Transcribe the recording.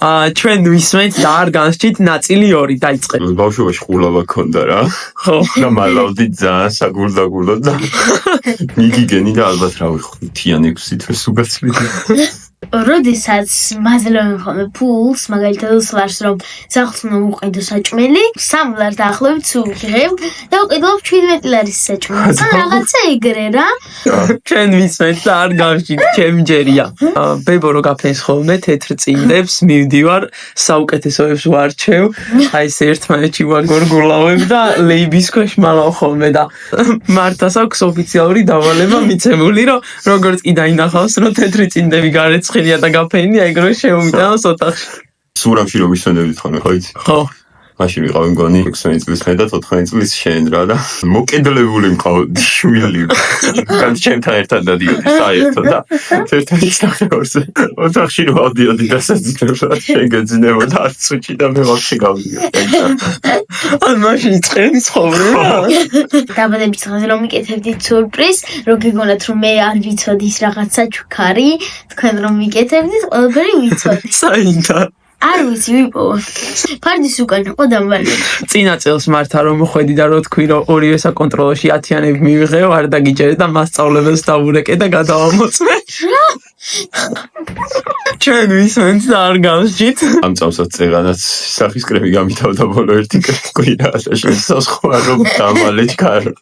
ჩვენ ვისმენთ და არ განსჭით ნაწილი 2 დაიწყეთ. ბავშვობაში ყულავა ქონდა რა. ხო. და მალავდი ძალიან საგულდაგულო და მიგიგენი და ალბათ რა ვიხდი 5-6 თვეს უგაცვლით. როდესაც მაძლევენ ხოლმე ფულს, მაგალითად უსლარს რომ სახლს უნდა უყიდო საჭმელი, 3 ლარ დაახლოებით ვიღებ და უყიდავ 17 ლარის საჭმელს. რაღაცა ეგრე რა. ჩვენ ვისმენთ და არ განსჭით, ჩემი ჯერია. ბებო რო გაფენს ხოლმე თეთრ წინდებს, მივდივარ, საუკეთესოებს ვარჩევ. აი ეს ერთმანეთში ვაგორგულავებ და ლეიბის ქვეშ მალავ ხოლმე და მართას აქვს ოფიციალური დავალება მიცემული, რომ როგორც კი დაინახავს, რომ თეთრი წინდები გარეცხილია და გაფენია, ეგრევე შეუმიტანოს ოთახში. სურამში რომ ისვენებდით ხოლმე, ხო იცი? ხო. მაშინ ვიყავი მგონი 16 წლის მე და 14 წლის შენ რა და მოკედლებული მყავდი შვილი. გან ჩემთან ერთად დადიოდი საერთოდ და ერთ-ერთი სახეორზე ოთახში რომ ავდიოდი და საძინებდა შენ გეძინებოდა არც უჩი და მე ვაფშე გავდიოდი. ან მაშინ წყენის ხოვრება. დაბადების დღეზე რომ მიკეთებდით სურპრიზ, რო გიგონათ რომ მე არ ვიცოდი ის რაღაცა ჩუქარი, თქვენ რომ მიკეთებდით, ყველაფერი ვიცოდი. საინდა. არ ვიცი ვიპოვო. ფარდის უკან იყო დამალული. წინა წელს მართა რომ მოხვედი და რო თქვი რომ ორივე საკონტროლოში 10-იანები მივიღეო, არ დაგიჯერე და მასწავლებელს დავურეკე და გადავამოწმე. ჩვენ ვისმენთ და არ განსჭით. ამ წამსაც წეღანაც სახის კრემი გამითავდა ბოლო ერთი კვირა და შენ სასხვა რომ დამალეთ გარო.